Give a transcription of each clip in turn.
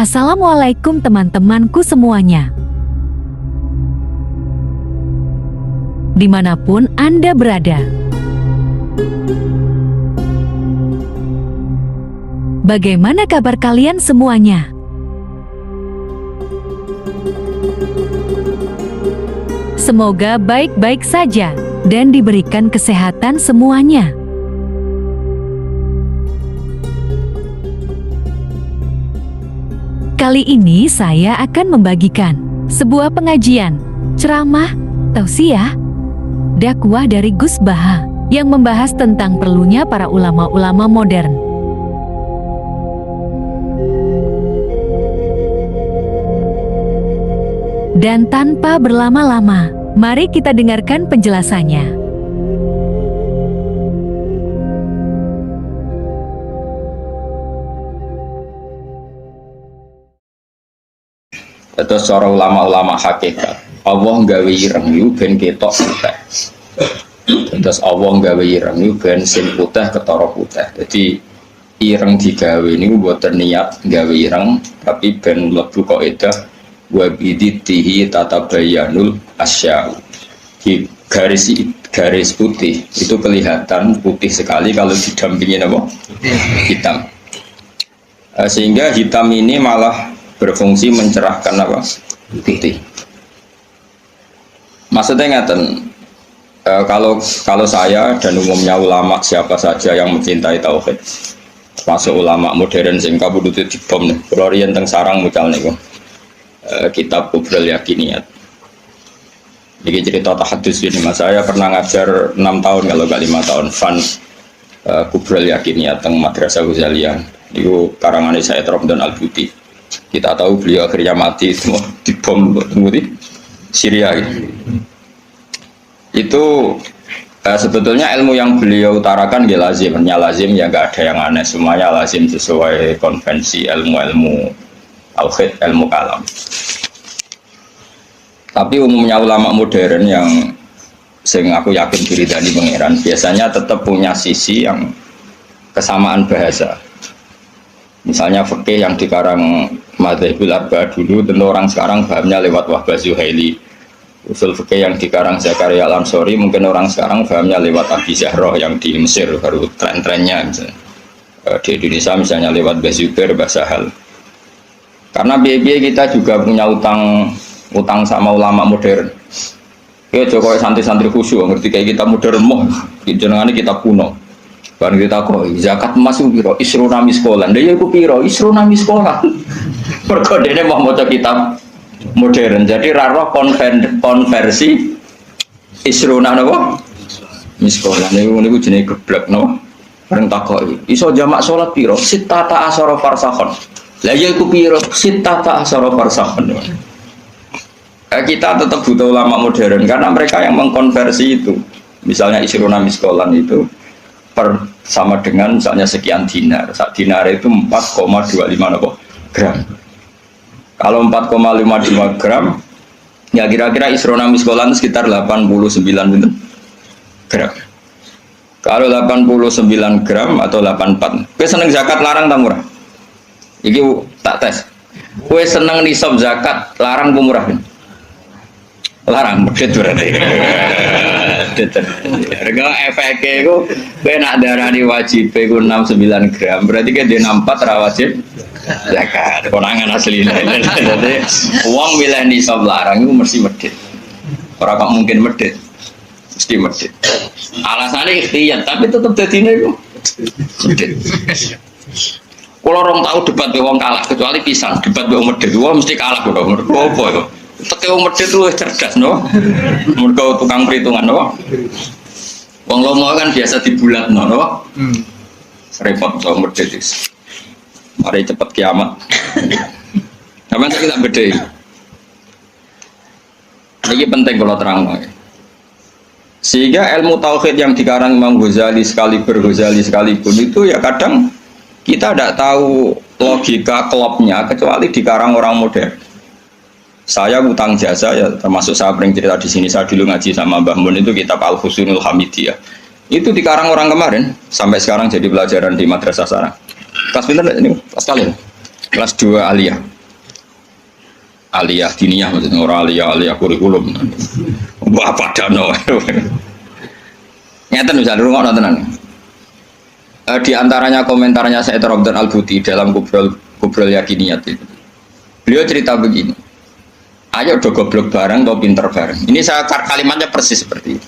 Assalamualaikum teman-temanku semuanya. Dimanapun Anda berada. Bagaimana kabar kalian semuanya? Semoga baik-baik saja dan diberikan kesehatan semuanya. Kali ini saya akan membagikan sebuah pengajian, ceramah, tausiah, dakwah dari Gus Baha yang membahas tentang perlunya para ulama-ulama modern. Dan tanpa berlama-lama, mari kita dengarkan penjelasannya. Terus cara ulama-ulama hakikat, Allah nggawe ireng yu ben ketok putih. Terus Allah nggawe ireng yu ben sing putih ketara putih. Jadi ireng digawe niku mboten niat nggawe ireng, tapi ben mlebu kaidah wa biditihi tatabayyanul asya'u. Di garis putih itu kelihatan putih sekali kalau didampingi apa? Hitam. Sehingga hitam ini malah berfungsi mencerahkan apa? Putih. Maksudnya ngaten, kalau saya dan umumnya ulama siapa saja yang mencintai tauhid, masuk ulama modern sing kabudut dibom nih, kalau riyen teng sarang mucal niku. Kitab Kubrul Yakiniyat. Ini cerita tahadus ini, mas saya pernah ngajar 6 tahun kalau gak 5 tahun fan Kubrul Yakiniyat teng Madrasah Ghazaliyah. Itu karangan Sayyid Ramdan Al-Buti. Kita tahu beliau akhirnya mati semua dibom di Syria gitu. Itu sebetulnya ilmu yang beliau utarakan ya lazim ya nggak ada yang aneh, semuanya lazim sesuai konvensi ilmu-ilmu tauhid, ilmu kalam. Tapi umumnya ulama modern yang sing aku yakin diridani pangeran biasanya tetap punya sisi yang kesamaan bahasa. Misalnya fikih yang dikarang Madzhabul Arba'ah dulu, tentu orang sekarang pahamnya lewat Wahbah Zuhaili. Usul fikih yang dikarang Zakaria Al-Ansori, mungkin orang sekarang pahamnya lewat Abi Zahroh yang di Mesir, baru tren-trennya misalnya. Di Indonesia misalnya lewat Bazubair, Basahal. Karena biaya kita juga punya utang sama ulama modern. Ya Jokowi santri-santri khusyuk, ngerti kayak kita modern moh, jenengannya kita kuno. Barang kita kok zakat emas itu piro isruna miskolan. Dia itu piro isruna miskolan. Perkodenya mau baca kitab modern. Jadi raro konversi isruna nopo miskolan. Ini jenis geblek nopo. Barang tak kok iso jamak sholat piro sitata asara farsakhon. Lah ya itu piro sitata asara farsakhon. Kita tetap butuh ulama modern karena mereka yang mengkonversi itu. Misalnya isruna miskolan itu sama dengan misalnya sekian dinar. Dinar itu 4,25 gram. Kalau 4,55 gram, ya kira-kira isrona miskolan sekitar 89 gram. Kalau 89 gram atau 84, kowe seneng zakat larang tak murah? Iki tak tes. Kowe seneng nisab zakat larang murah? Larang, medit berarti. Harga efeknya itu nak darah di wajib itu 69 gram, berarti kan dia 64 rawajib zakat konangan asli. Jadi uang milih nisab larang itu mesti medit, orang kok mungkin medit, mesti medit. Alasannya ikhtiar, tapi tetap jadinya itu medit. Kalau orang tahu debat wong kalah, kecuali pisang debat wong medit, wong mesti kalah kok. Apa itu? Teke wong medhit luwih cerdas no. Mergo tukang perhitungan no. Wong lomo kan biasa dibulatno no. Repot wong medhit wis. Mari cepet kiamat. Sampeyan saiki tak bedhei. Ini penting kalau terang. Sehingga ilmu tauhid yang dikarang Imam Ghazali sekalipun itu ya kadang kita tidak tahu logika klopnya kecuali dikarang orang modern. Saya utang jasa ya, termasuk saya sering cerita di sini. Saya dulu ngaji sama Mbah Mun itu kitab Al-Husnul Hamidiyah. Itu dikarang orang kemarin sampai sekarang jadi pelajaran di madrasah sarang. Kelas pinter ini? Kelas kalian? Kelas 2 aliyah. aliyah diniyah maksudnya orang aliyah kurikulum. Mbok apa dano. Ngeten bisa rungokno tenan. Di antaranya komentarnya Said Ramdan Al-Buti dalam Kubrul Yakiniyat itu. Beliau cerita begini. Ayo do goblok bareng atau pinter bareng. Ini saya kalimatnya persis seperti itu.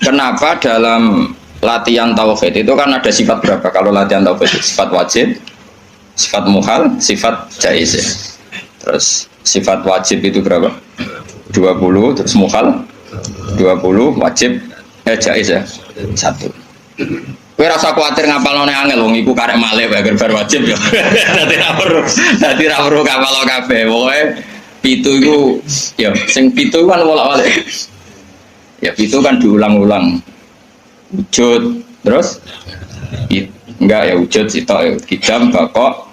Kenapa dalam latihan tauhid itu kan ada sifat berapa? Kalau latihan tauhid sifat wajib, sifat muhal, sifat jaiz ya. Terus sifat wajib itu berapa? 20, terus muhal 20, wajib jaiz ya 1. Kowe rasa kuwatir ngapalone angel wong iku karek malih bae bar wajib ya. Dadi ra perlu kapal kabeh. Pokoke 7 iku ya sing 7 kan bolak-balik. Ya 7 kan diulang-ulang. Wujud terus enggak ya wujud sitok ya kidam bakok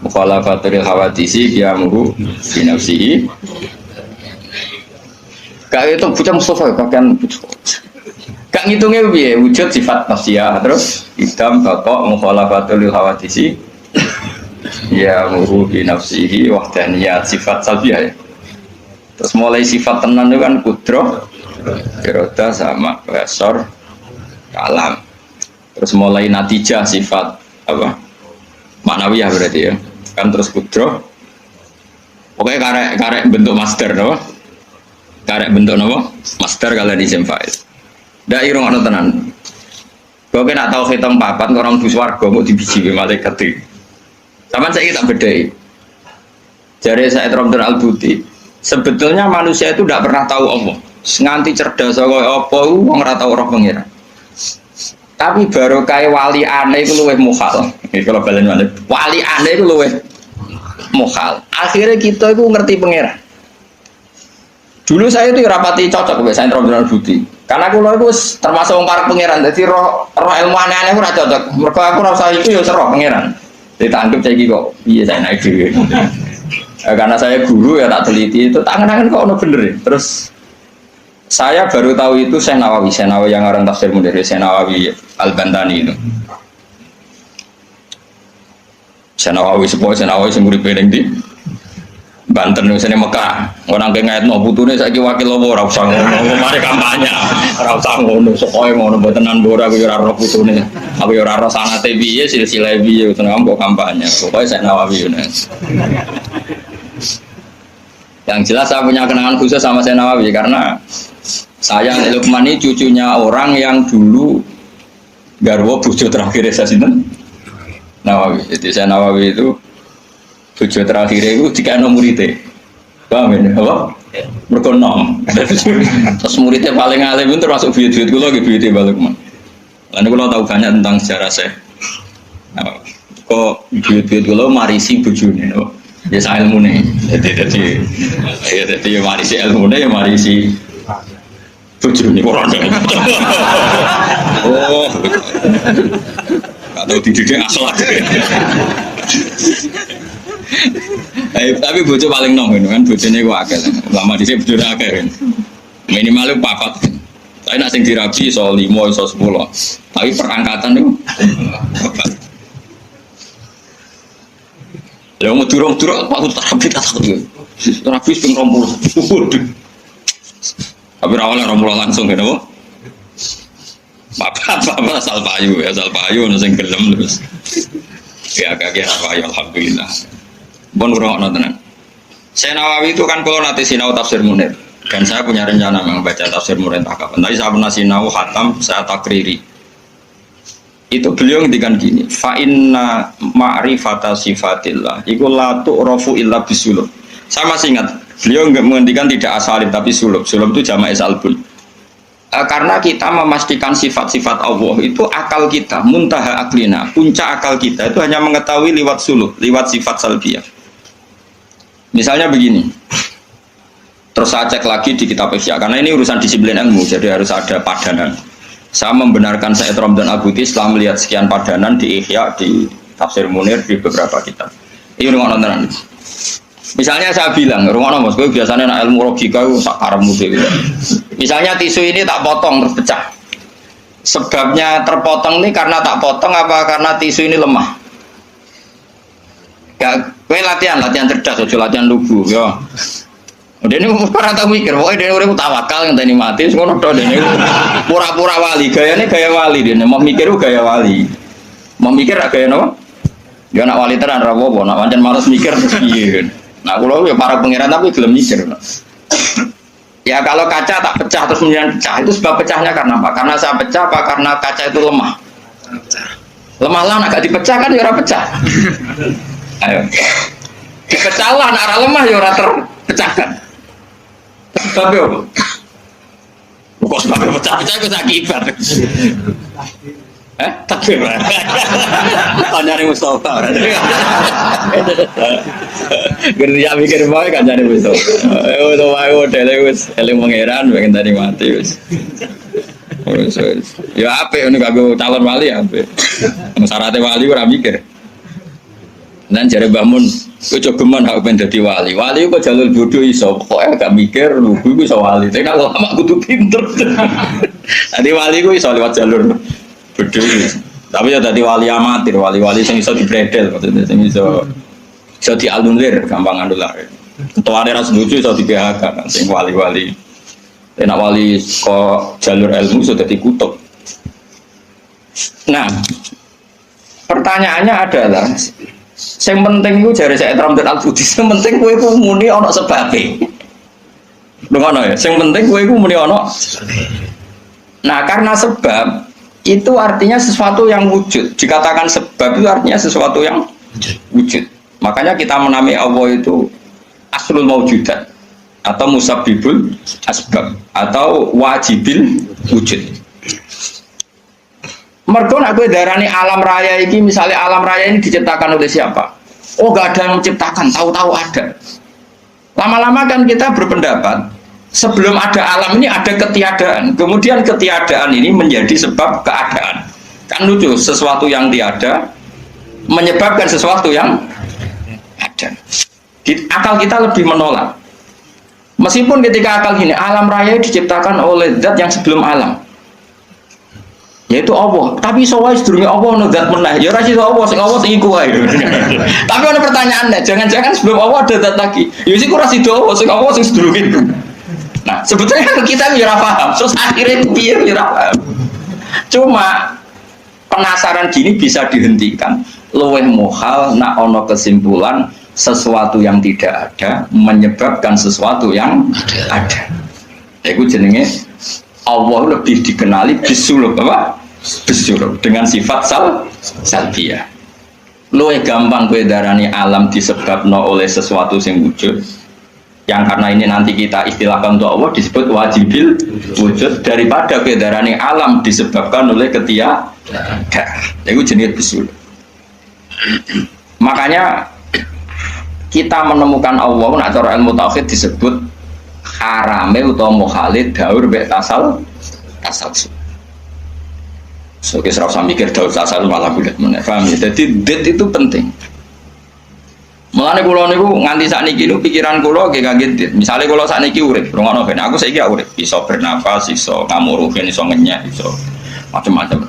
mukhalafatul hawadisi qiyamuhu bi nafsihi. Kayak itu bocah Mustafa pakaian gak ngitungnya piye wujud sifat nafsiyah terus idam bakok mukhalafatul hawadisi ya muhu bi nafsihi wahdaniyat sifat salbiyah ya. Terus mulai sifat tenan itu kan kudroh iroda sama basor kalam. Terus mulai natijah sifat apa maknawiyah berarti ya kan terus kudroh pokoknya karek bentuk master no? Karek bentuk no? Master kalau di Zemfaiz ndak irung ana tenan. Kok nak tau hitung papat orang bus warga mau dibiji malaikat iki. Sampeyan saiki tak bedhei. Jare Said Ramdan Al-Buti, sebetulnya manusia itu tidak pernah tahu Allah. Nganti cerdas kaya apa wong ora tau roh pengira. Tapi baru kayak wali aneh itu luwih mukhal. Iki kalau balen wali aneh itu luwih mukhal. Akhirnya kita itu ngerti pengira. Dulu saya itu rapati cocok mbek Said Ramdan Al-Buti. Karena aku itu termasuk wong para pangeran, jadi roh ilmu aneh-aneh aku ora cocok. Mergo aku ora usah iku ya roh pangeran. Ditangkep saiki kok piye saya naik dhewe. Karena saya guru ya tak teliti itu tangan-tangan kok ono bener ya. Terus saya baru tahu itu Syekh Nawawi yang orang tafsir Munir, Syekh Nawawi Al-Bantani itu. Syekh Nawawi sing uripe ning ndi? Banten misalnya Mekah, orang kengait mau putune saiki wakil apa ora usah ngono, mari kampanye. Ora usah ngono, sokoe ngono mbotenan mbora aku ora roh putune. Aku ora roh sanate piye, silsilah piye tenan kok kampanye. Pokoke Syekh Nawawi ngono. Yang jelas saya punya kenangan khusus sama Syekh Nawawi karena saya Lukman ini cucunya orang yang dulu garwa bojo terakhir saya sinten Nawawi. Jadi Syekh Nawawi itu bojo terakhir itu jika muridnya paham ya? Apa? Mereka nom terus muridnya paling alim itu termasuk buyut-buyut kula lagi buyutnya balik lalu kalau tahu banyak tentang sejarah saya kok buyut-buyut kula marisi bojone ya saya ilmu nih jadi marisi ilmu nih ya marisi bojone orang oh gak tahu dididik akhlak tapi bojo paling nom kan bojone ku akeh lama dhisik bojone akeh kan minimal 4 tapi nak sing dirabi iso 5 iso 10 tapi perangkatan niku lha mau durung-durung aku terapi tak terapi ping 20 tapi awalnya 20 langsung kan apa apa asal payu sing gelem terus ya kakek apa alhamdulillah. Bon kurang nontonan. Syekh Nawawi itu kan kalau nanti sinau tafsir Munir dan saya punya rencana membaca tafsir Munir tak kapan. Tadi saya pernah sinau khatam, saya takriri. Itu beliau ngendikan gini, fa inna ma'rifata sifatillah iku la tu'rafu illa bisulub. Saya masih ingat, beliau menghentikan tidak asalib tapi sulub. Sulub itu jama'i salbun. Karena kita memastikan sifat-sifat Allah itu akal kita, muntaha aklina, puncak akal kita itu hanya mengetahui lewat sulub, lewat sifat salbiyah. Misalnya begini, terus saya cek lagi di kitab Ihya, karena ini urusan disiplin ilmu, jadi harus ada padanan. Saya membenarkan Said Ramdan Al-Buti setelah melihat sekian padanan di Ihya, di Tafsir Munir, di beberapa kitab. Ini rumah nontonan. Misalnya saya bilang, rumah nonton, gue biasanya nak ilmu logika itu sakarmu sih. Misalnya tisu ini tak potong terus pecah. Sebabnya terpotong ini karena tak potong apa karena tisu ini lemah? Kowe latihan cerdas, aja latihan lugu yo. Dene ora tau mikir, pokoke dene urip tawakal ngenteni mati, ngono tok dene. Pura-pura wali, gayane gaya wali dene, mau mikir gaya wali. Mau mikir gaya napa? Ya nak wali tenan ra apa, nak pancen males mikir terus piye. Nah, kula ya para pangeran tapi gelem mikir. Ya kalau kaca tak pecah terus kemudian pecah, itu sebab pecahnya karena apa? Karena saya pecah apa karena kaca itu lemah? Lemah lah, agak dipecah kan ya ora pecah. Ayo. Dipecah lah, nak lemah ya ora terpecahkan. Sebabnya apa? Kok sebabnya pecah-pecah itu akibat. Takbir. Tanyane Mustafa. Gerya mikir bae kancane Mustafa. Itu wae modele wis eling pangeran pengen tadi mati wis. Ya apik ngono kanggo calon wali apik. Syaratnya wali ora mikir. Nan jare Mbah Mun, kowe aja geman hak ben dadi wali. Wali kok jalur bodoh iso, pokoke gak mikir lugu iku iso wali. Tapi kalau lama kudu pinter. Dadi wali ku iso lewat jalur bodoh. Tapi ya dadi wali amatir, wali-wali sing iso dibredel maksudnya sing iso dialunlir gampang andular. Ketuane ra setuju iso di PHK kan sing wali-wali. Nek wali kok jalur ilmu sudah dikutuk. Nah, pertanyaannya adalah yang penting itu jari saya Ramdan Al-Budi, yang penting kowe ku muni ana sebabe. Ngono ya, yang penting kowe ku muni ana. Nah, karena sebab itu artinya sesuatu yang wujud. Dikatakan sebab itu artinya sesuatu yang wujud. Makanya kita menamai Allah itu aslul maujudat atau musabbibul asbab atau wajibil wujud. Mergo nek kowe darani alam raya iki, misalnya alam raya ini diciptakan oleh siapa? Oh, gak ada yang menciptakan, tahu-tahu ada. Lama-lama kan kita berpendapat sebelum ada alam ini ada ketiadaan. Kemudian ketiadaan ini menjadi sebab keadaan. Kan lucu, sesuatu yang tiada menyebabkan sesuatu yang ada. Akal kita lebih menolak. Meskipun ketika akal gini, alam raya diciptakan oleh zat yang sebelum alam, yaitu Allah. Tapi soal sedurunge Allah ono zat meneh. Ya ora iso Allah, sing Allah sing iku wae. Tapi ada pertanyaannya, jangan-jangan sebelum Allah ada zat lagi. Ya sik ora sida Allah, sing Allah sing sedurunge itu. Nah, sebetulnya kita ya ora paham. Terus akhirnya piye ya ora paham. Cuma penasaran gini bisa dihentikan. Luweh mohal nak ono kesimpulan sesuatu yang tidak ada menyebabkan sesuatu yang ada. Iku jenenge Allah lebih dikenali bisuluk apa? Bisuluk dengan sifat salbiyah. Luwih gampang kowe darani alam disebabno oleh sesuatu yang wujud. Yang karena ini nanti kita istilahkan untuk Allah disebut wajibil wujud daripada kowe darani alam disebabkan oleh ketiadaan. Itu jenis bisuluk. Makanya kita menemukan Allah nak cara ilmu tauhid disebut harame utawa mukhalid daur mek tasal. So kita serasa mikir daur tasal malah bulat meneh. Paham ya? Jadi det itu penting. Mulane kula niku nganti sakniki niku pikiran kula nggih kaget dit. Misale kula sakniki urip, rungono ben aku saiki urip, iso bernapas, iso ngamuruhin, iso ngenyek, iso macam-macam.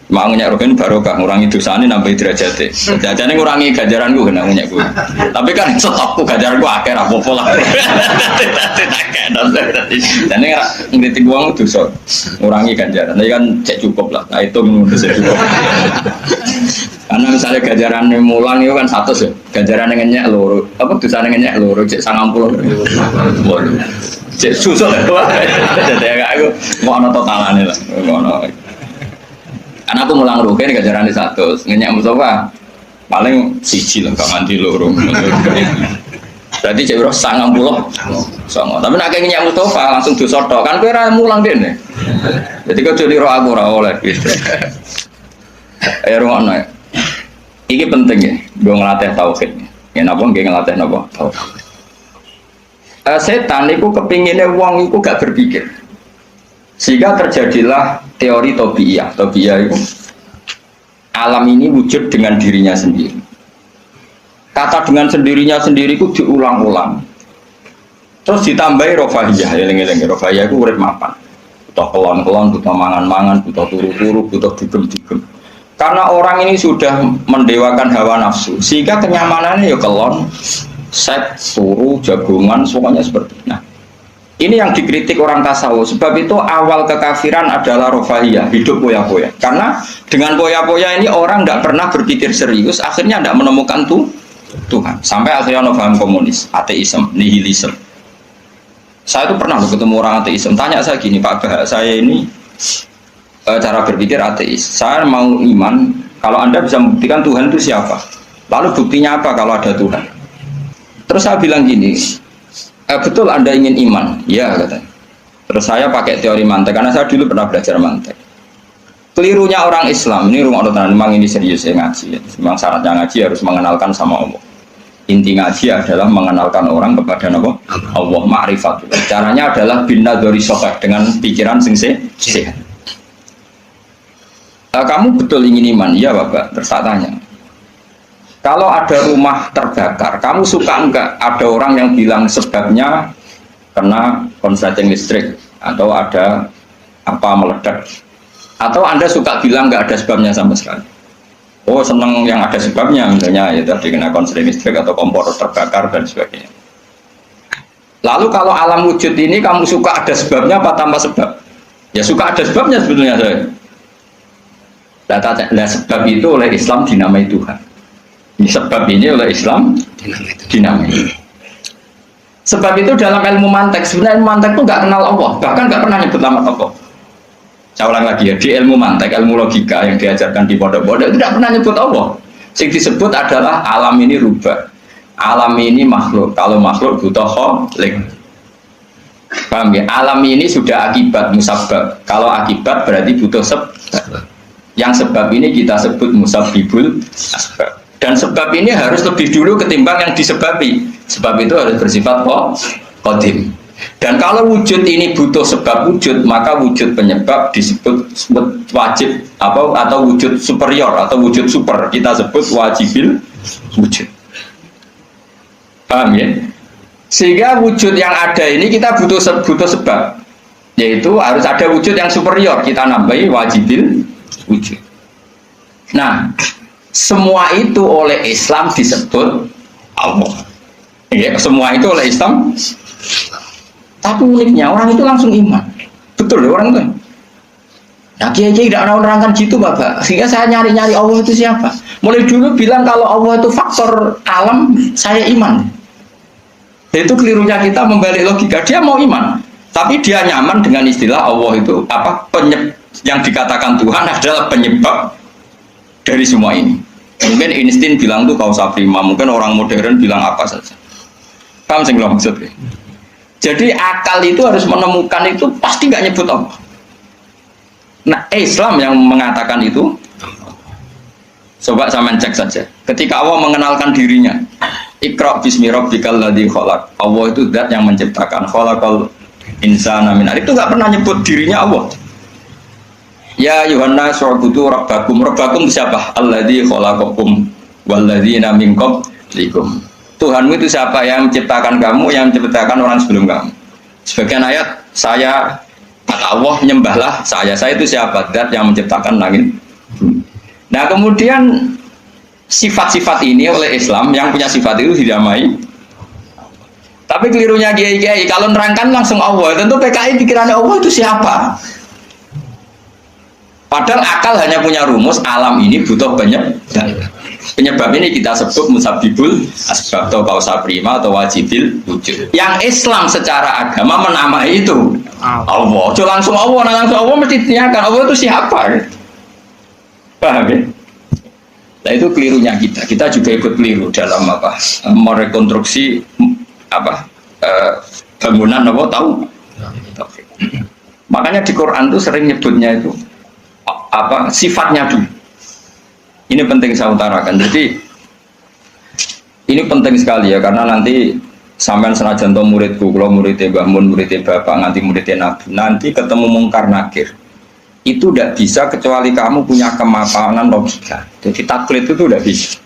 Mau ngenyek rogen barokah ngurangi dosane nambah derajate. Jajane ngurangi ganjaranku kena ngenyekku. Tapi kan stokku ganjaranku akeh ra apa-apa lah. Dan ini ngritik uang dosa. Ngurangi ganjaran. Tapi kan cek cukup lah. Nah itu menurut saya cukup. Karena misalnya ganjaran mulang itu kan 100 ya. Ganjaran ngenyek loro. Apa dosane ngenyek loro cek 90. Cek susah lah. Jadi aku mau ana totalane lah. Ngono. Karena aku mulang rugen ganjaran di 100, ngenyak Mustafa paling siji lah, gak mandi loro. Berarti cek bro 90. Tapi nak ngenyak Mustafa langsung dosa tok kan kowe ora mulang dene. Jadi kau jadi roh aku ora oleh gitu. Roh ana. Iki penting ya, gue ngelatih tauhid. Ya napa nggih ngelatih napa? Tauhid. Setan itu kepinginnya wong itu gak berpikir. Sehingga terjadilah teori Tobiyah. Tobiyah itu alam ini wujud dengan dirinya sendiri. Kata dengan sendirinya sendiri itu diulang-ulang. Terus ditambahi rofahiyah. Eling-eling rofahiyah itu urip mapan. Butuh kelon-kelon, butuh mangan-mangan, butuh turu-turu, butuh dugem-dugem. Karena orang ini sudah mendewakan hawa nafsu, sehingga kenyamanannya ya kelon, seks, turu, jagongan, semuanya seperti itu. Nah, ini yang dikritik orang tasawuf. Sebab itu awal kekafiran adalah rofahiyah, hidup poya-poya. Karena dengan poya-poya ini orang tidak pernah berpikir serius, akhirnya tidak menemukan Tuhan. Sampai akhirnya paham komunis, ateisme, nihilisme. Saya itu pernah ketemu orang ateisme, tanya saya gini, Pak Bah, saya ini cara berpikir ateis. Saya mau iman, kalau Anda bisa membuktikan Tuhan itu siapa? Lalu buktinya apa kalau ada Tuhan? Terus saya bilang gini, betul Anda ingin iman? Ya, katanya. Terus saya pakai teori mantek, karena saya dulu pernah belajar mantek. Kelirunya orang Islam, ini rumah orang memang ini serius ya ngaji. Memang syaratnya ngaji harus mengenalkan sama Allah. Inti ngaji adalah mengenalkan orang kepada Allah, ma'rifat. Caranya adalah bina dari sokeh, dengan pikiran sing sehat. Kamu betul ingin iman? Ya Bapak. Terus saya tanya, kalau ada rumah terbakar, kamu suka enggak ada orang yang bilang sebabnya kena konsleting listrik atau ada apa meledak? Atau Anda suka bilang enggak ada sebabnya sama sekali? Oh seneng yang ada sebabnya, misalnya ya tadi kena konsleting listrik atau kompor terbakar dan sebagainya. Lalu kalau alam wujud ini kamu suka ada sebabnya apa tanpa sebab? Ya suka ada sebabnya sebetulnya saya. Nah, sebab itu oleh Islam dinamai Tuhan. Sebab ini oleh Islam dinamai. Sebab itu dalam ilmu mantek, sebenarnya ilmu mantek itu nggak kenal Allah, bahkan nggak pernah nyebut nama Allah. Saya ulang lagi ya, di ilmu mantek, ilmu logika yang diajarkan di pondok-pondok itu tidak pernah nyebut Allah. Yang disebut adalah alam ini rubah, alam ini makhluk. Kalau makhluk butuh kholik. Paham ya? Alam ini sudah akibat musabab. Kalau akibat berarti butuh sebab. Yang sebab ini kita sebut musabbibul asbab. Dan sebab ini harus lebih dulu ketimbang yang disebabi. Sebab itu harus bersifat qadim. Dan kalau wujud ini butuh sebab wujud, maka wujud penyebab disebut wajib atau wujud superior atau wujud super. Kita sebut wajibil wujud. Paham ya? Sehingga wujud yang ada ini kita butuh sebab. Yaitu harus ada wujud yang superior. Kita nambahi wajibil wujud. Nah, semua itu oleh Islam disebut Allah. Ya, semua itu oleh Islam. Tapi uniknya orang itu langsung iman. Betul ya orang itu. Nah, kiai-kiai tidak menerangkan gitu, Bapak. Sehingga saya nyari-nyari Allah itu siapa. Mulai dulu bilang kalau Allah itu faktor alam, saya iman. Itu kelirunya kita membalik logika. Dia mau iman, tapi dia nyaman dengan istilah Allah itu yang dikatakan Tuhan adalah penyebab dari semua ini. Mungkin Einstein bilang itu kausa prima, mungkin orang modern bilang apa saja. Paham sih nggak maksudnya? Jadi akal itu harus menemukan itu pasti nggak nyebut Allah. Nah, Islam yang mengatakan itu, coba sama cek saja. Ketika Allah mengenalkan dirinya, Iqra bismi rabbikal ladzi khalaq. Allah itu zat yang menciptakan. Khalaqal insana min 'alaq. Itu nggak pernah nyebut dirinya Allah. Ya Yuhanna su'budu rabbakum. Rabbakum siapa? Alladzi khalaqakum walladzina min qablikum. Tuhanmu itu siapa? Yang menciptakan kamu, yang menciptakan orang sebelum kamu. Sebagian ayat, saya kata Allah, nyembahlah saya. Saya itu siapa? Zat yang menciptakan langit. Nah kemudian sifat-sifat ini oleh Islam, yang punya sifat itu dinamai. Tapi kelirunya kiai-kiai, kalau nerangkan langsung Allah, tentu PKI pikirannya Allah itu siapa? Padahal akal hanya punya rumus, alam ini butuh penyebab ini kita sebut musabbibul asbab atau kausa prima atau wajibil wujud. Yang Islam secara agama menamai itu Allah. Jangan langsung Allah, langsung Allah mesti ditanyakan Allah itu siapa? Paham ya? Nah itu kelirunya kita. Kita juga ikut keliru dalam apa? Merekonstruksi bangunan apa tahu? Makanya di Quran tuh sering nyebutnya itu sifatnya dulu. Ini penting saya utarakan. Jadi ini penting sekali ya, karena nanti sampean senajan to muridku, kalau muridnya Mbah Mun, muridnya Bapak, nganti muridnya Nabi, nanti ketemu mungkar nakir. Itu tidak bisa kecuali kamu punya kemapanan logika. Jadi taklid itu tidak bisa.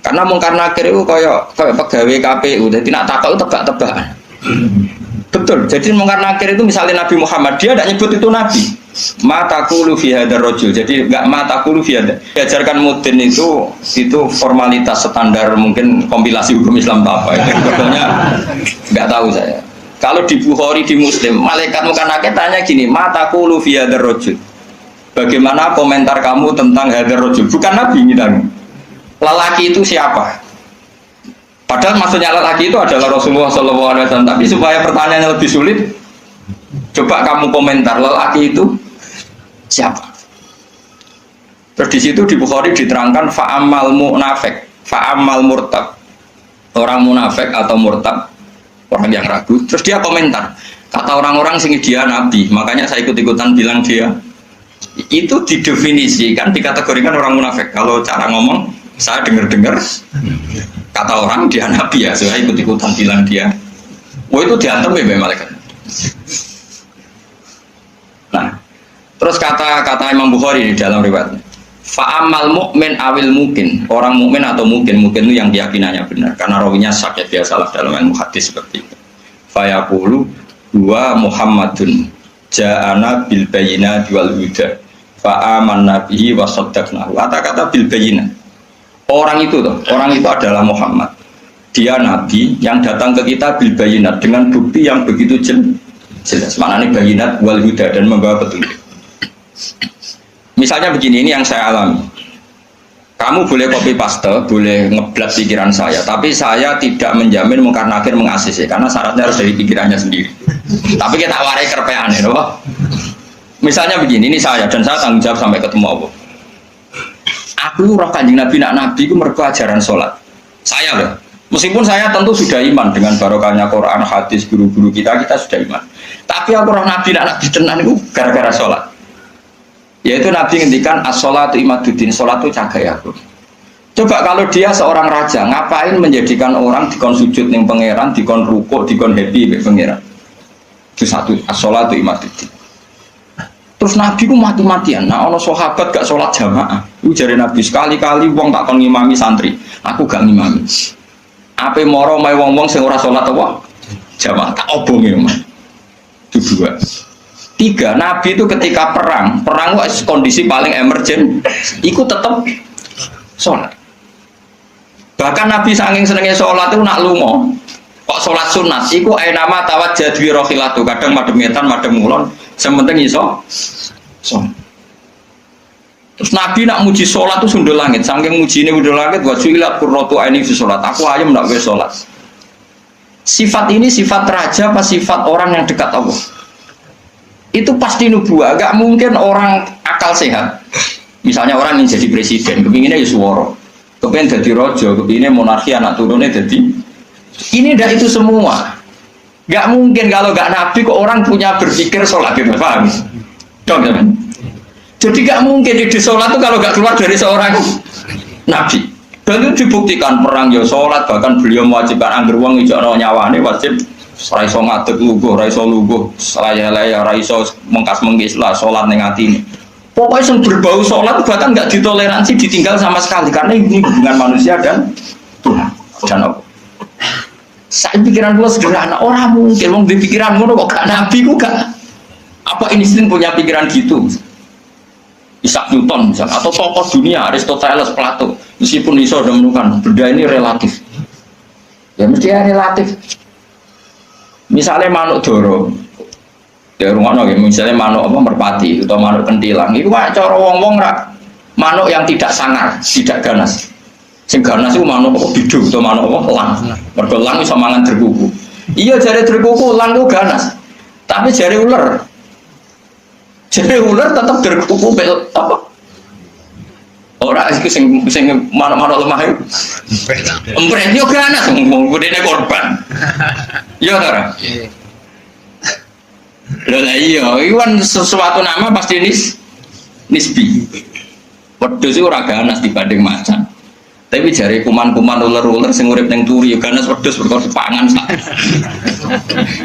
Karena mungkar nakir itu kayak pegawai KPU, jadi nak takut tebak-tebakan. Betul. Jadi mungkar nakir itu misalnya Nabi Muhammad, dia tidak nyebut itu Nabi. Mataku fi hadzal rajul. Jadi enggak mataku fi hadzal. Diajarkan mudin itu formalitas standar mungkin kompilasi hukum Islam apa itu sebetulnya enggak tahu saya. Kalau di Bukhari di Muslim, malaikat mukanake tanya gini, mataku fi hadzal rajul. Bagaimana komentar kamu tentang hadzal rajul? Bukan nabi ngitang. Lelaki itu siapa? Padahal maksudnya lelaki itu adalah Rasulullah SAW. Tapi supaya pertanyaannya lebih sulit, coba kamu komentar lelaki itu siapa? Terus di situ di Bukhari diterangkan fa'amal munafik, fa'amal murtab, orang munafik atau murtab, orang yang ragu. Terus dia komentar, kata orang-orang sing dia nabi, makanya saya ikut-ikutan bilang dia. Itu didefinisikan, dikategorikan orang munafik. Kalau cara ngomong, saya dengar-dengar kata orang dia nabi ya, saya ikut-ikutan bilang dia. Oh itu diantem ya malaikat. Nah, terus kata Imam Bukhari di dalam riwayatnya, fa'amal mu'min awil mungkin, orang mukmin atau mungkin itu yang keyakinannya benar, karena rawinya sakit biasalah dalam ilmu hadis seperti itu. Fayaqulu huwa Muhammadun ja'ana bil bayyinati wal huda fa'amanna bihi wa saddaqnahu. Kata-kata bil bayyinah. Orang itu adalah Muhammad. Dia nabi yang datang ke kita bil bayyinat dengan bukti yang begitu jelas. Maknanya bayyinat wal huda dan membawa petunjuk. Misalnya begini, ini yang saya alami. Kamu boleh copy paste, boleh ngeblat pikiran saya, tapi saya tidak menjamin mungkar nakir mengasisi karena syaratnya harus dari pikirannya sendiri. Tapi kita warai kerpean ya, misalnya begini, ini saya dan saya tanggung jawab sampai ketemu Allah. Aku roh Kanjeng Nabi nak nabi itu mergo ajaran sholat. Saya loh. Meskipun saya tentu sudah iman dengan barokahnya Quran, hadis, guru-guru kita sudah iman. Tapi aku roh nabi nak nabi tenan itu gara-gara sholat. Yaitu Nabi ngendikan as-sholatu imaduddin, sholat itu cagai aku. Coba kalau dia seorang raja, ngapain menjadikan orang dikon sujud ning pangeran, dikon rukuk, dikon happy mek pangeran. Itu satu, as-sholatu imaduddin. Terus Nabi ku mati-matian. Nah, ono sahabat gak sholat jamaah. Itu jare Nabi sekali-kali wong tak kon ngimami santri, aku gak ngimami. Ape moro mae wong-wong sing ora sholat apa? Jamaah tak obonge, Mas. Itu dua. Tiga, Nabi itu ketika perang itu kondisi paling emergen, ikut tetap sholat. Bahkan Nabi saking senengnya sholat itu nak lumo, kok sholat sunat, iku nama tawat jadwi rohilatu, kadang madem ngetan, madem ngulon, sementing iso sholat. Terus Nabi nak muji sholat itu sundul langit, saking muji ini sundul langit, wajuilat kurrotu aini fi sholat, aku ayam nak gue sholat. Sifat ini sifat raja apa sifat orang yang dekat Allah? Itu pasti nubuah, gak mungkin orang akal sehat. Misalnya orang yang jadi presiden, kepinginnya ya suworo, kepingin jadi rojo, kepinginnya monarki anak turunnya jadi. Ini dah itu semua. Gak mungkin kalau gak nabi kok orang punya berpikir sholat gitu, paham? Dong, teman. Jadi gak mungkin di sholat itu kalau gak keluar dari seorang nabi. Dan itu dibuktikan perang ya sholat, bahkan beliau mewajibkan angger wong ijo nyawane wajib. Raiso ngadeg luguh, raiso luguh, selaya-laya, raiso mengkas-mengkis lah, sholat ning atine. Pokoknya yang berbau sholat bahkan nggak ditoleransi ditinggal sama sekali karena ini hubungan manusia dan Tuhan dan Allah. Saya pikiran gue sederhana, orang mungkin mau di pikiran gue kok gak nabi gue gak apa Einstein punya pikiran gitu. Isaac Newton misalnya, atau tokoh dunia Aristoteles, Plato, meskipun iso udah menemukan benda ini relatif. Ya mesti relatif. Misalnya manuk doro, ya rumah misalnya manuk apa merpati atau manuk kentilang, itu kan cara wong-wong rak manuk yang tidak sangar, tidak ganas. Sing ganas itu manuk apa bidung atau manuk apa lang, mergolang bisa mangan terkuku. Iya jari terkuku lang itu ganas, tapi jari ular tetap terkuku apa? Orang itu sing manuk lemah itu, empret yo ganas, ngudene korban. Iya ora? Iya, itu kan sesuatu nama pasti nisbi. Wedhus itu ora ganas dibanding macan. Tapi jari kuman-kuman ular-ular sing urip ning turi yo ganas wedhus perkara dipangan sak.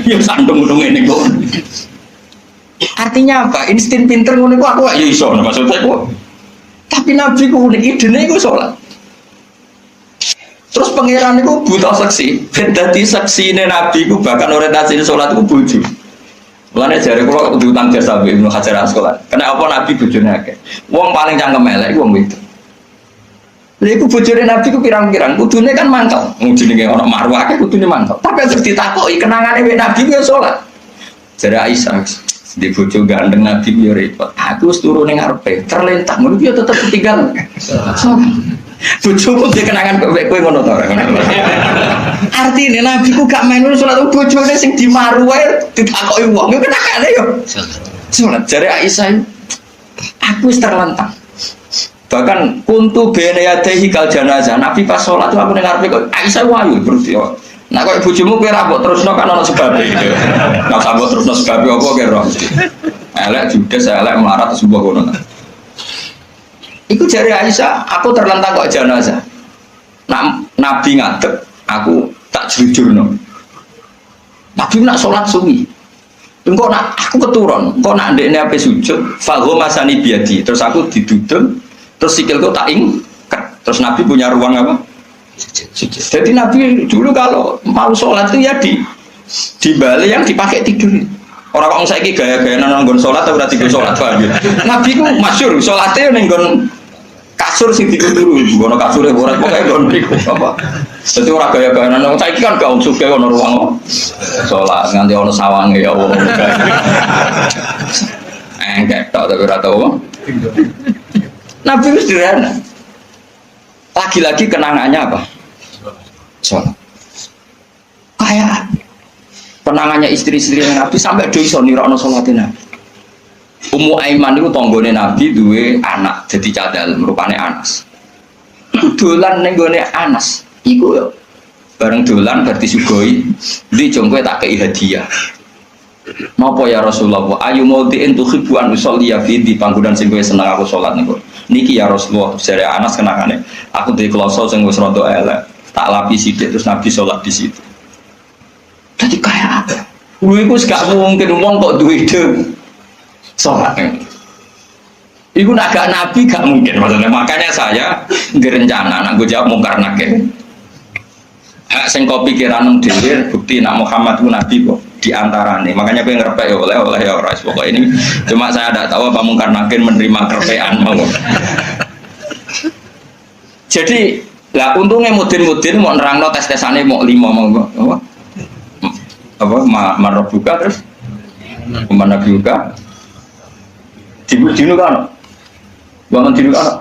Ya sandung-sandung ngene kok. Artinya apa? Insting pinter ngono iku aku ya iso maksudnya kok. Tapi Nabi ku unik idene iku salat. Terus pangeran itu buta saksi, dadi saksine Nabi ku bahkan orientasi sholat itu bojo. Mulane jare kula kudu utang jasa Ibnu Hajar Asqalani. Kena apa Nabi bojone akeh. Wong paling cangkem elek wong itu. Lha iku bojone Nabi ku pirang-pirang, kudune kan mangkel. Wong jenenge ana marwah akeh kudune mangkel. Tapi terus ditakoki kenangane wek Nabi ku salat. Jare Aisyah, di bojo gandeng Nabi ku yo repot. Aku wis turu ning ngarepe, terlentak ngono ku yo tetep ketinggal. Bojomu dia kenangan kowe ngono to ora. Artine Nabi ku gak main salat bojone sing dimaru wae ditakoki wong yo kenangane yo. Salat jare Aisyah aku wis terlentang. Bahkan kuntu bene yadehi kal janazah. Nabi pas salat aku ning ngarepe kok Aisyah wayu terus yo. Nah kok bojomu kowe ra mbok terusno kan ana sebabe gitu. Nah sambut terusno sebabe apa kira? Elek judes elek melarat sebuah ngono. Iku jari Aisyah, aku terlentang kok jenazah. Nabi ngadeg, aku tak jujurno. Nabi nak sholat suwi. Engko nak aku keturun, engko nak ndekne ape sujud, fahu masani biadi. Terus aku didudul, terus sikilku tak ingkat. Terus Nabi punya ruang apa? Sujud. Jadi Nabi dulu kalau mau sholat itu ya di balik yang dipakai tidur. Orang saiki gaya-gaya nanggon sholat atau berarti sholat pagi. Nabi ku masyhur sholatnya nenggon kasur sing dikuturu, ngono kasure ora pokoke ngono iku apa. Dadi ora gaya-gaya nang saiki kan gak sugih ono ruang salat nganti ono sawange ya Allah. Enggak tok tapi ora tau. Nabi wis sederhana. Lagi-lagi kenangannya apa? Salat. Kayak penangannya istri-istri Nabi sampai do iso nirokno salatin Nabi. Ummu Aiman itu tonggone Nabi duwe anak jadi cadal merupane Anas. Dolan ning gone Anas iku yo bareng dolan berarti sugoi li jongko tak kei hadiah. Napa ya Rasulullah ayu maudiin tuhibbu an usolli fi di panggonan sing kowe seneng aku salat niku. Niki ya Rasulullah jare Anas kenakane aku duwe kloso sing wis rada elek tak lapi sithik terus Nabi salat di situ. Jadi kayak apa? Kuwi iku gak mungkin wong kok duwe ide sholat itu agak Nabi gak mungkin maksudnya. Makanya saya direncana nak gue jawab mungkar nakir hak sing kau pikiran dhewe bukti nak Muhammad itu Nabi kok diantarane. Makanya gue ngerepek oleh ya orang pokok ini cuma saya tidak tahu apa mungkar nakir menerima kerepean mau. Jadi lah untungnya mudin mau nerangno tes-tesane mau 5 mau apa marah buka terus kemana buka dinu kan, bangun dinu kan,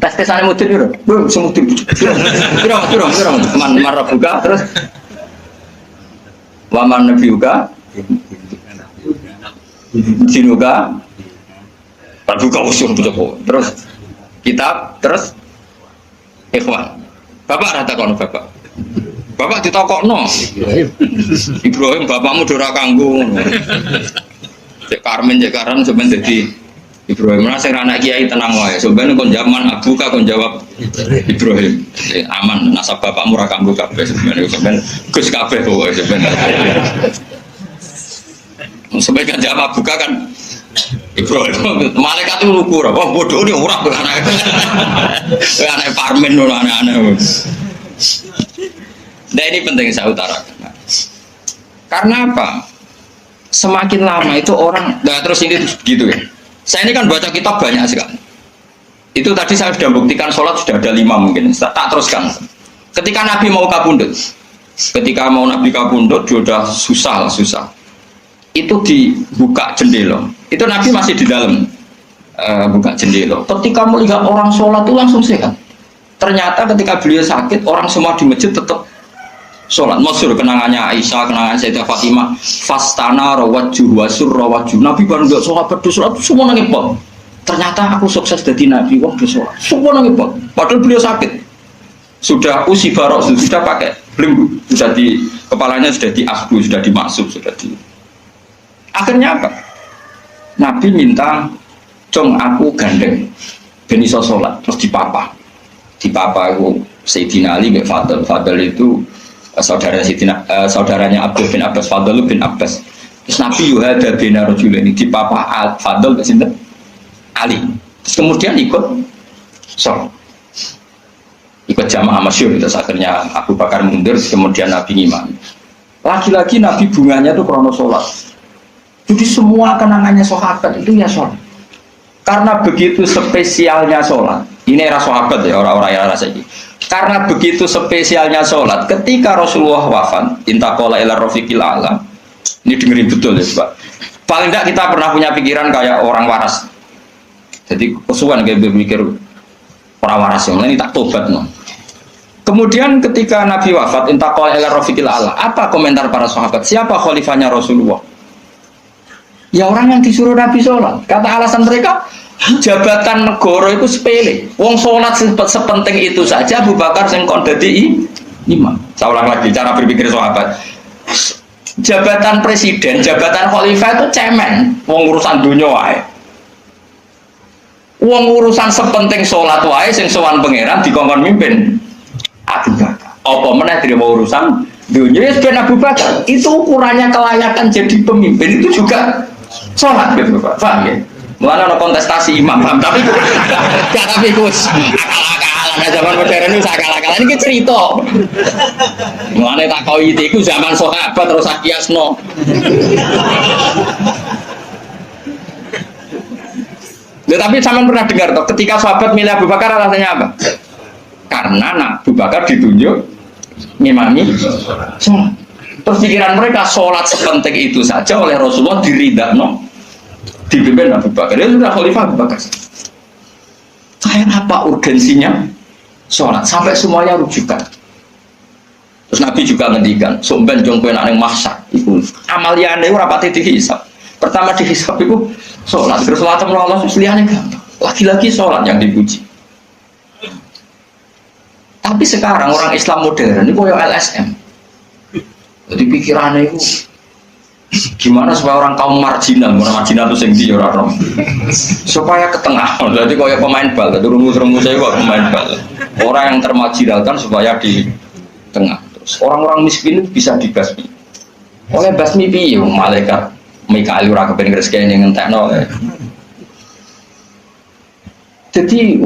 tes-tesannya mudin itu, belum semudin, curang, marah buka terus, waman nabi buka, dinu kan, buka usul terus kitab terus, ikhwan, bapak rata kono bapak ditokokno, Ibrahim bapakmu dora kanggo, cek Karmen cek Karan sebenarnya jadi Ibrahim lah sing anak kiai tenang wae. Sebenarnya kon zaman abuka kon jawab Ibrahim. Aman nasab bapakmu ra kanggo kabeh sebenarnya Gus kabeh pokoke sebenarnya. Sebenarnya jawab abuka kan Ibrahim. Malaikat itu lukur. Wah bodoh ini ora anak. Anak Parmen lho anak-anak. Nah ini penting saya utarakan. Karena apa? Semakin lama itu orang, nah terus ini gitu ya. Saya ini kan baca kitab banyak sekali. Itu tadi saya sudah buktikan sholat sudah ada 5 mungkin. Tak teruskan. Ketika Nabi mau kabundut, Nabi kabundut, dia sudah susah. Itu dibuka jendela. Itu Nabi masih di dalam buka jendela. Ketika melihat orang sholat itu langsung sehat. Ternyata ketika beliau sakit, orang semua di masjid tetap sholat. Masyhur kenangannya Aisyah, kenangan Sayyidah Fatimah, fastana rawajjuh wasur rawajjuh. Nabi baru nggak sholat berdoa semua nangis pol. Ternyata aku sukses jadi nabi, wong berdoa semua nangis pol. Padahal beliau sakit, sudah usi barok, sudah pakai belenggu, sudah di kepalanya sudah diasbu, sudah dimaksud, sudah di. Akhirnya apa? Nabi minta, "Cong aku gandeng, ben iso sholat." Terus dipapa aku Sayyidina Ali bin Fadl itu saudaranya Abdul bin Abbas, Fadl bin Abbas. Terus Nabi yuhada bina rajul ini di papa Fadl ke sinten Ali. Terus kemudian ikut jamaah masyhur. Terus akhirnya Abu Bakar mundur, kemudian Nabi ngimami. Lagi-lagi Nabi bunganya itu krono sholat. Jadi semua kenangannya sahabat itu ya sholat. Karena begitu spesialnya sholat. Ini era sahabat ya, orang-orang yang rasa ini. Karena begitu spesialnya sholat, ketika Rasulullah wafat, intaqala ila rafiqil a'la. Ini dengerin betul ya, Pak. Paling tidak kita pernah punya pikiran kayak orang waras. Jadi kesuwan kayak berpikir orang waras yang ini tak tobat no. Kemudian ketika Nabi wafat, intaqala ila rafiqil a'la. Apa komentar para sahabat? Siapa khalifahnya Rasulullah? Ya orang yang disuruh Nabi sholat. Kata alasan mereka, jabatan negara itu sepele. Wong sholat sepenting itu saja. Abu Bakar sing kon dadi imam. Saya ulang lagi cara berpikir sahabat. Jabatan presiden, jabatan khalifah itu cemen. Wong urusan dunia wae. Wong urusan sepenting sholat wae sing sowan pangeran dikongkon mimpin Abu Bakar. Apa meneh dia mau urusan dunia ben Abu Bakar. Itu ukurannya kelayakan jadi pemimpin itu juga sholat gitu Pak. Paham ya? Mulanya ada kontestasi imam, paham? Tapi gak tapi kus akal-akalan zaman modern itu akal-akalan ini cerita. Mulanya tak kau itu zaman sahabat terus akiasno. Tapi zaman pernah dengar toh, ketika sahabat milih Abu Bakar alasannya apa? Karena Abu Bakar ditunjuk ngimami sholat. Terus pikiran mereka sholat sepenting itu saja oleh Rasulullah diridakno dipimpin Abu Bakar. Dia sudah khalifah Abu Bakar. Kayak apa urgensinya sholat sampai semuanya rujukan. Terus Nabi juga ngendikan, "Sumben jong kowe nang mahsyar iku amaliyane ora pati dihisab. Pertama dihisab itu sholat. Terus sholat Allah liyane gampang. Lagi-lagi sholat yang dipuji. Tapi sekarang orang Islam modern ini koyo LSM. Jadi pikirannya itu gimana supaya orang kaum marginal itu sing orang supaya ke tengah. Jadi kayak pemain bal, itu rumus-rumus saya kok pemain bal. Orang yang termarginalkan supaya di tengah. Terus orang-orang miskin itu bisa dibasmi. Oleh basmi piye malaikat Mikail ora kepen rezekine ngentekno. Jadi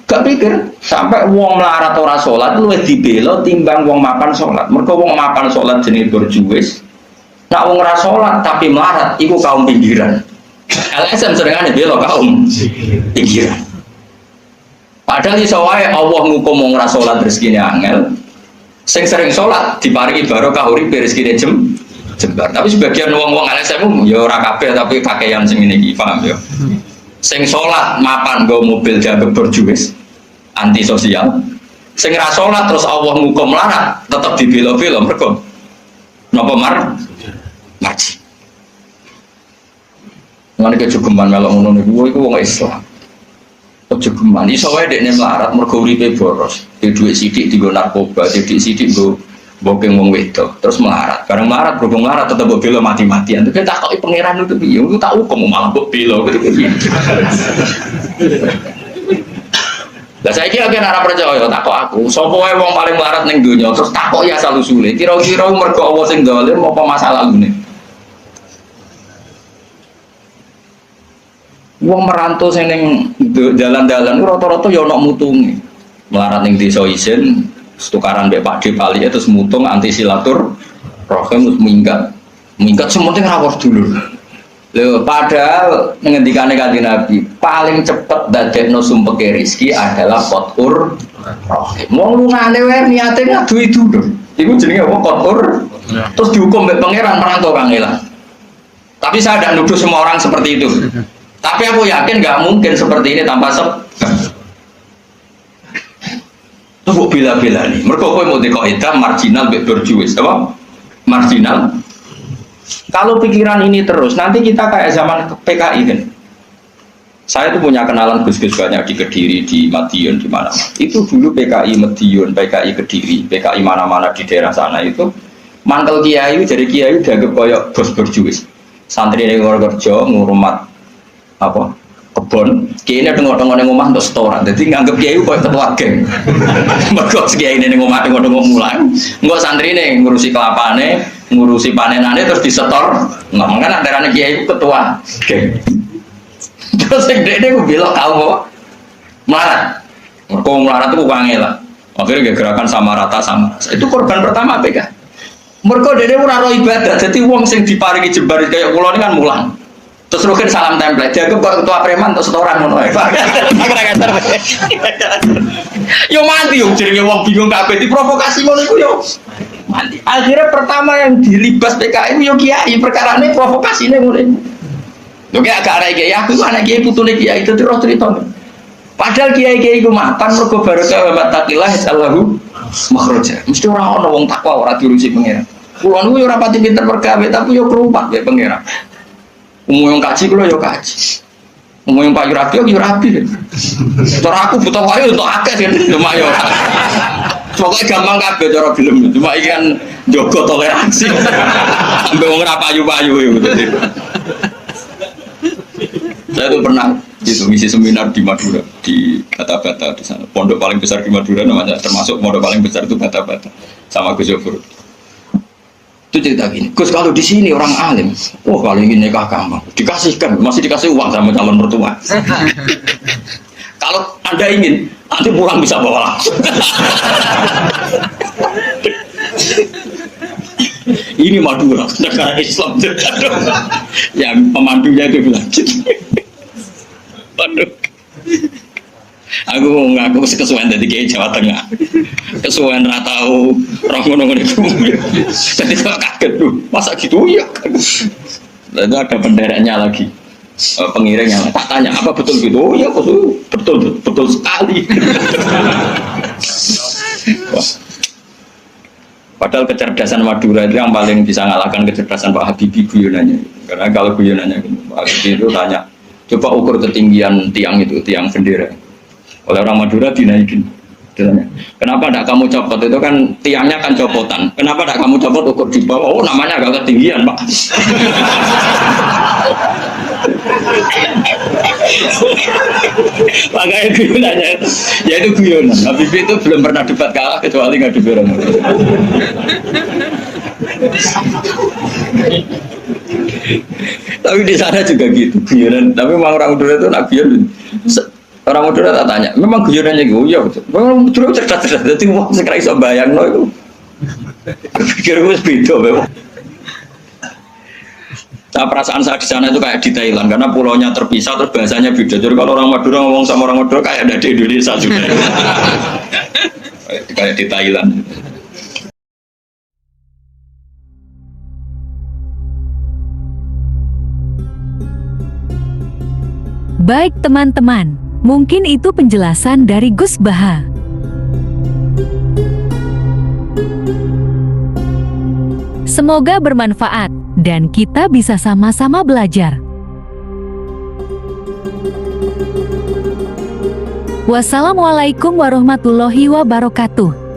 gak pikir sampai wong melarat ora sholat luwih dibela timbang wong mapan sholat. Mergo wong mapan sholat jenenge berjuwis. Nak wong ora sholat tapi melarat iku kaum pinggiran. LSM serengane bela kaum pinggiran. Padahal iso wae Allah ngukum wong ora sholat rezekine angel. Sing sering sholat diparingi barokah uripe rezekine jembar. Tapi sebagian wong-wong LSM ya ora kabeh tapi kakean sing ngene iki, paham ya. Sing sholat mapan go mobil dianggap berjuwis antisosial. Sing ra sholat terus Allah ngukum melarat tetap dibela-bela mergo napa marji. Ngene kejogeman melok ngono niku iku wong Islam. Kejogeman iso wae dekne melarat mergo uripe boros. Di dhuwit sithik dienggo narkoba, di dhuwit sithik nggo bokeng wong wedok, terus melarat. Bareng melarat berhubung melarat tetep mbok bela mati-matian. Tapi tak kok pangeran itu piye? Iku tak hukum malah mbok bela gitu piye. Lah saiki lagi ora percaya tak kok aku. Sapa wae wong paling melarat ning donya terus tak kok ya asal usule. Kira-kira mergo Allah sing zalim apa masalah ngene? Wong merantau sing ning dalan-dalan rata-rata ya ana mutunge. Melarat ning desa isin tukaran mbek Pak D Pali terus mutung anti silatur rohim terus minggat sementing rawuh dulur. Lho padahal ngendikane Kanjeng Nabi paling cepet dadekno sumpeke rezeki adalah qatur rohim. Wong lungane wae niate ngaduhi dulur. Iku jenenge apa qatur? Terus dihukum mbek pangeran merantau kangelan. Tapi saya tidak nuduh semua orang seperti itu. Tapi aku yakin nggak mungkin seperti ini tanpa sebab. Terus bila-bila nih, mereka kau mau dikoidah marginal berjuis, apa? Marginal. Kalau pikiran ini terus, nanti kita kayak zaman PKI kan. Saya tuh punya kenalan gus-gus banyak di Kediri, di Madiun, di mana. Itu dulu PKI Madiun, PKI Kediri, PKI mana-mana di daerah sana itu mantel kiai, jadi kiai dianggap kayak bos berjuis. Santri yang kerja ngurmat apa? Kebon, kiai ini tengok-tengok yang ngomong untuk setoran, jadi nganggep kiai kok ketua geng. Mereka kiai ini ngomong tengok-tengok mulang, nggak santri ini ngurusi kelapane, ngurusi panenane terus disetor, nggak mungkin antara kiai ketua geng. Terus yang dia bilang tahu melarat, mereka melarat itu uangnya lah. Akhirnya gerakan sama rata sama. Itu korban pertama PK. Mergo dene ora ro ibadah, dadi wong sing diparingi jembar kaya kula ini kan mulang. Terus rugen salam template, dianggap kok ketua preman untuk setoran ngono ae. Aku ora kasar. Yo mati yo jenenge wong bingung kabeh diprovokasi ngono iku yo. Mati. Akhirnya pertama yang dilibas PKI yo kiai, perkarane provokasine ngono. Lho kayak agak arek kiai, aku anak kiai putune kiai itu terus cerita. Padahal kiai-kiai iku mapan mergo barokah wa taqillah sallahu makhraja. Mesti ora ana wong takwa ora diurusi pangeran. Kula niku yo ora pati pinter pergawe tapi yo kerupak mek pangeran. Umum yang kaji kula yo kaji. Umum yang payu rapi yo rapi. Cara aku butuh wae untuk akeh kan cuma yo. Pokoke gampang kabeh cara film. Cuma iki kan njogo toleransi. Sampai wong ora payu-payu yo. Saya tuh pernah gitu ngisi seminar di Madura di Bata-Bata di sana. Pondok paling besar di Madura namanya, termasuk pondok paling besar itu Bata-Bata sama Gus Yofur. Itu cerita gini, Gus kalau di sini orang alim, kalau ingin nikah gampang, dikasihkan, masih dikasih uang sama calon mertua. Kalau Anda ingin, nanti pulang bisa bawa langsung. Ini Madura, negara Islam. Yang pemandunya itu bilang, waduh, aku ngaku kesuwen dari kiai Jawa Tengah, kesuwen ratau orang-orang itu, jadi saya kaget tuh, masa gitu ya? Lalu ada benderanya lagi, pengiringnya, tak tanya apa betul gitu? Oh ya, betul sekali. Padahal kecerdasan Madura itu yang paling bisa ngalahkan kecerdasan Pak Habibie guyonannya. Karena kalau guyonannya Pak Habibie itu tanya, coba ukur ketinggian tiang itu, tiang bendera. Oleh orang Madura dinaikin. Ditanya, kenapa tidak kamu copot? Itu kan tiangnya kan copotan. Kenapa tidak kamu copot ukur di bawah? Oh namanya agak ketinggian Pak. Makanya guyonannya, ya itu guyonan. Habibie itu belum pernah debat kalah kecuali ngadu orang. Tapi di sana juga gitu guyonan. Tapi memang orang Madura itu nak guyon. Orang Madura tak tanya, memang guyonannya gitu ya betul. Memang Madura cerdas-cerdas. Jadi wong sekarang iso bayangno itu. Pikir gue beda memang. Nah, perasaan saya di sana itu kayak di Thailand karena pulaunya terpisah terus bahasanya beda. Jadi kalau orang Madura ngomong sama orang Madura kayak ada di Indonesia juga. Kayak di Thailand. Baik teman-teman, mungkin itu penjelasan dari Gus Baha. Semoga bermanfaat dan kita bisa sama-sama belajar. Wassalamualaikum warahmatullahi wabarakatuh.